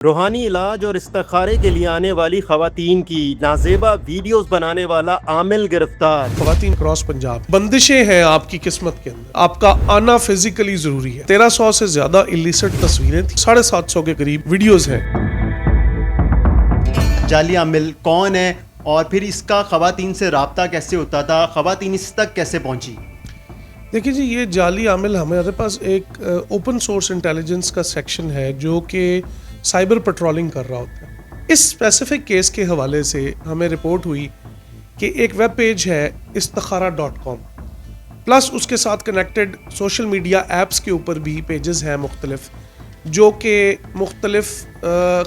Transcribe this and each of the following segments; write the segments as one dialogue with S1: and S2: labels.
S1: रूहानी इलाज और इस्तिखारे के लिए आने वाली खवातीन की नाजेबा वीडियोस बनाने वाला आमिल गिरफ्तार।
S2: खवातीन क्रॉस पंजाब, बंदिशें हैं आपकी किस्मत के अंदर, आपका आना फिजिकली जरूरी है। 1300 से ज्यादा इलिसिट तस्वीरें थी, 750 के करीब वीडियोस हैं।
S3: जाली आमिल कौन है और फिर इसका खवातीन से राब्ता कैसे होता था, खवातीन इस तक कैसे पहुंची?
S2: देखिए जी, ये जाली आमिल, हमारे पास एक ओपन सोर्स इंटेलिजेंस का सेक्शन है जो कि साइबर पेट्रोलिंग कर रहा होता है। इस स्पेसिफिक केस के हवाले से हमें रिपोर्ट हुई कि एक वेब पेज है istikhara.com, प्लस उसके साथ कनेक्टेड सोशल मीडिया ऐप्स के ऊपर भी पेजेस हैं मुख्तलिफ, जो कि मुख्तलिफ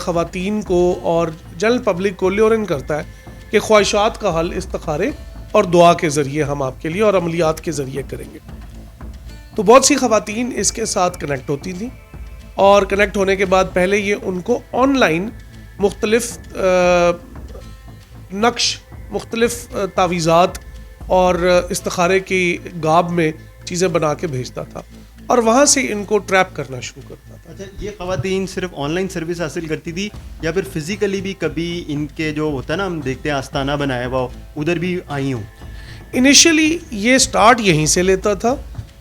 S2: ख़वातीन को और जनरल पब्लिक को ल्योरन करता है कि ख्वाहिशात का हल इस्तिखारे और दुआ के ज़रिए हम आपके लिए और अमलियात के ज़रिए करेंगे। तो बहुत सी ख़वातीन इसके साथ कनेक्ट होती थी और कनेक्ट होने के बाद पहले ये उनको ऑनलाइन मुख्तलिफ नक्श, मुख्तलिफ तावीज़ात और इस्तिखारे की गाब में चीज़ें बना के भेजता था और वहाँ से इनको ट्रैप करना शुरू करता था।
S3: अच्छा, ये खवातीन सिर्फ ऑनलाइन सर्विस हासिल करती थी या फिर फिजिकली भी कभी इनके जो होता है ना, हम देखते हैं आस्थाना बनाया हुआ, उधर भी आई हूँ?
S2: इनिशियली ये स्टार्ट यहीं से लेता था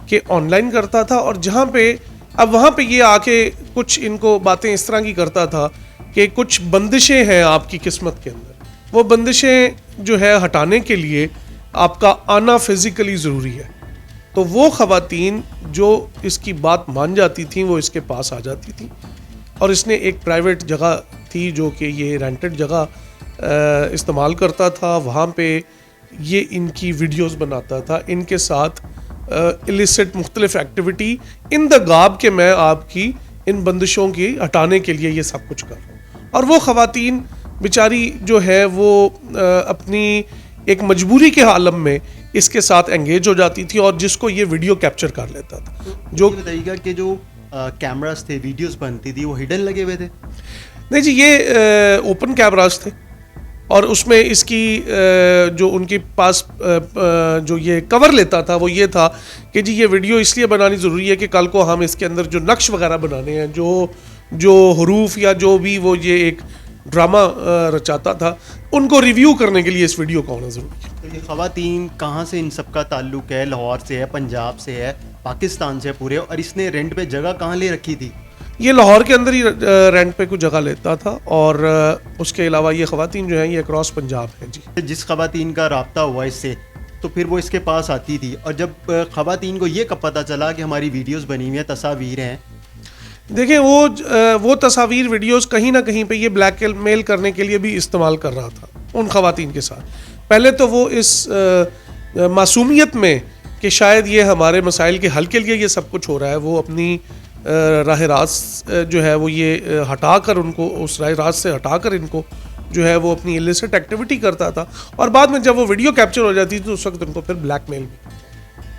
S2: कि ऑनलाइन करता था, और जहाँ पे अब वहाँ पे ये आके कुछ इनको बातें इस तरह की करता था कि कुछ बंदिशें हैं आपकी किस्मत के अंदर, वो बंदिशें जो है हटाने के लिए आपका आना फिजिकली ज़रूरी है। तो वो ख़वातीन जो इसकी बात मान जाती थी वो इसके पास आ जाती थी, और इसने एक प्राइवेट जगह थी जो कि ये रेंटेड जगह इस्तेमाल करता था, वहाँ पे ये इनकी वीडियोस बनाता था, इनके साथ इलिसिट मुख्तलिफ एक्टिविटी इन द गाब के मैं आपकी इन बंदिशों की हटाने के लिए ये सब कुछ कर रहा हूँ। और वो ख़वातीन बेचारी जो है वो अपनी एक मजबूरी के आलम में इसके साथ एंगेज हो जाती थी और जिसको ये वीडियो कैप्चर कर लेता था।
S3: जो बताइएगा कि जो कैमरास थे, वीडियोस बनती थी, वो हिडन लगे हुए थे?
S2: नहीं जी, ये ओपन कैमरास थे और उसमें इसकी जो उनके पास जो ये कवर लेता था वो ये था कि जी ये वीडियो इसलिए बनानी ज़रूरी है कि कल को हम इसके अंदर जो नक्श वगैरह बनाने हैं, जो हरूफ या जो भी वो ये एक ड्रामा रचाता था, उनको रिव्यू करने के लिए इस वीडियो का होना ज़रूरी है।
S3: तो ये खवातीन कहाँ से इन सब का ताल्लुक है? लाहौर से है, पंजाब से है, पाकिस्तान से पूरे? और इसने रेंट पे जगह कहाँ ले रखी थी?
S2: ये लाहौर के अंदर ही रेंट पे कुछ जगह लेता था, और उसके अलावा ये ख़वातीन जो हैं ये क्रॉस पंजाब हैं जी।
S3: जिस खवातीन का राब्ता हुआ इससे, तो फिर वो इसके पास आती थी, और जब खवातीन को ये कब पता चला कि हमारी वीडियोस बनी हुई हैं, तस्वीर हैं?
S2: देखिए, वो तस्वीर वीडियोस कहीं ना कहीं पे ये ब्लैकमेल करने के लिए भी इस्तेमाल कर रहा था उन खवातीन के साथ। पहले तो वो इस मासूमियत में कि शायद ये हमारे मसाइल के हल के लिए ये सब कुछ हो रहा है, वो अपनी राह रास्त जो है वो ये हटा कर उनको उस राह रास्त से हटा कर इनको जो है वो अपनी इलिसिट एक्टिविटी करता था, और बाद में जब वो वीडियो कैप्चर हो जाती थी तो उस वक्त उनको फिर ब्लैकमेल भी।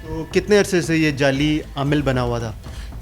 S3: तो कितने अरसे से ये जाली आमिल बना हुआ था?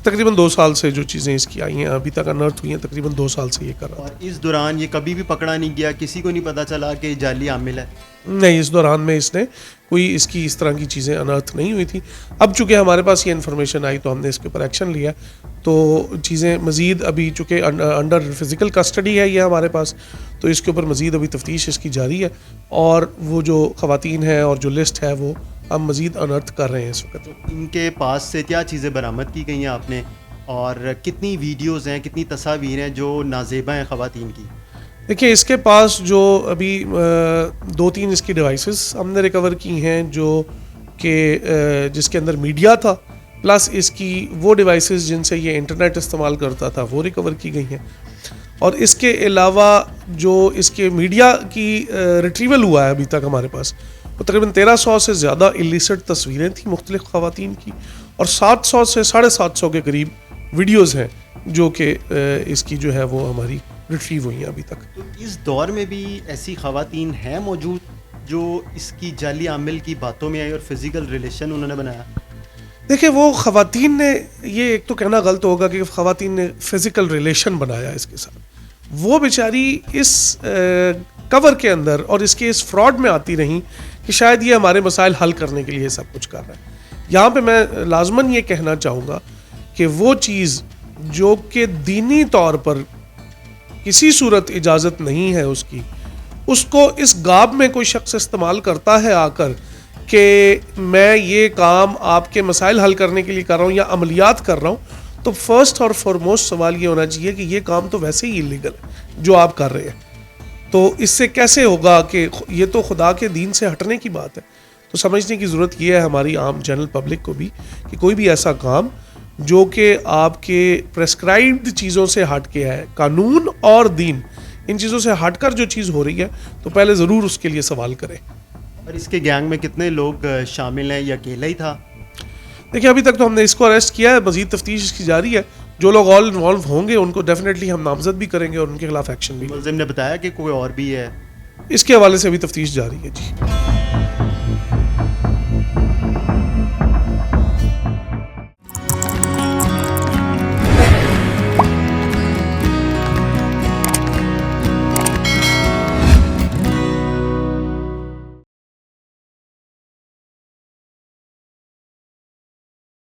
S2: तकरीबन 2 साल से जो चीज़ें इसकी आई हैं अभी तक अनर्थ हुई हैं, तकरीबन 2 साल से ये कर रहा
S3: और इस दौरान ये कभी भी पकड़ा नहीं गया? किसी को नहीं पता चला कि जाली आमिल है?
S2: नहीं, इस दौरान में इसने कोई इसकी इस तरह की चीज़ें अनर्थ नहीं हुई थी। अब चूँकि हमारे पास ये इन्फॉर्मेशन आई तो हमने इसके ऊपर एक्शन लिया, तो चीज़ें मज़ीद अभी चूँकि अंडर फिज़िकल कस्टडी है ये हमारे पास, तो इसके ऊपर मज़ीद अभी तफ्तीश इसकी जारी है, और वो जो ख़वातीन हैं और जो लिस्ट है वो हम मज़ीद अनर्थ कर रहे हैं इस वक्त।
S3: इनके पास से क्या चीज़ें बरामद की गई हैं आपने, और कितनी वीडियोज़ हैं, कितनी तस्वीर हैं जो नाजेबा हैं ख़वातीन की?
S2: देखिए, इसके पास जो अभी 2-3 इसकी डिवाइसेस हमने रिकवर की हैं जो कि जिसके अंदर मीडिया था, प्लस इसकी वो डिवाइसेस जिनसे ये इंटरनेट इस्तेमाल करता था वो रिकवर की गई हैं, और इसके अलावा जो इसके मीडिया की रिट्रीवल हुआ है अभी तक हमारे पास, वो तकरीबन 1300 से ज़्यादा इलिसिट तस्वीरें थी मुख्तलिफ ख़वातीन की, और 700 से 750 के करीब वीडियोज़ हैं जो कि इसकी जो है वो हमारी रिट्रीव हुई हैं अभी तक।
S3: तो इस दौर में भी ऐसी ख़वातीन हैं मौजूद जो इसकी जाली आमिल की बातों में आई और फिज़िकल रिलेशन उन्होंने बनाया?
S2: देखिए, वो ख़वातीन ने, ये एक तो कहना गलत होगा कि ख़वातीन ने फ़िज़िकल रिलेशन बनाया इसके साथ, वो बेचारी इस कवर के अंदर और इसके इस फ्रॉड में आती रहीं कि शायद ये हमारे मसाइल हल करने के लिए सब कुछ कर रहा है। यहाँ पे मैं लाजमन ये कहना चाहूँगा कि वो चीज़ जो कि दीनी तौर पर किसी सूरत इजाज़त नहीं है उसकी, उसको इस गाब में कोई शख्स इस्तेमाल करता है आकर कि मैं ये काम आपके मसाइल हल करने के लिए कर रहा हूँ या अमलियात कर रहा हूँ, तो फर्स्ट और फॉरमोस्ट सवाल ये होना चाहिए कि ये काम तो वैसे ही इलीगल है जो आप कर रहे हैं, तो इससे कैसे होगा कि ये तो खुदा के दीन से हटने की बात है। तो समझने की ज़रूरत ये है हमारी आम जनरल पब्लिक को भी कि कोई भी ऐसा काम जो कि आपके प्रेस्क्राइब्ड चीज़ों से हट के है, कानून और दीन इन चीज़ों से हटकर जो चीज़ हो रही है, तो पहले ज़रूर उसके लिए सवाल करें।
S3: और इसके गैंग में कितने लोग शामिल हैं या अकेला ही था?
S2: देखिए अभी तक तो हमने इसको अरेस्ट किया है, मज़ीद तफ्तीश इसकी जारी है। जो लोग ऑल इन्वॉल्व होंगे उनको डेफिनेटली हम नामजद भी करेंगे और उनके खिलाफ एक्शन भी।
S3: मुलजिम ने बताया कि कोई और भी है।
S2: इसके हवाले से अभी तफ्तीश जारी है जी।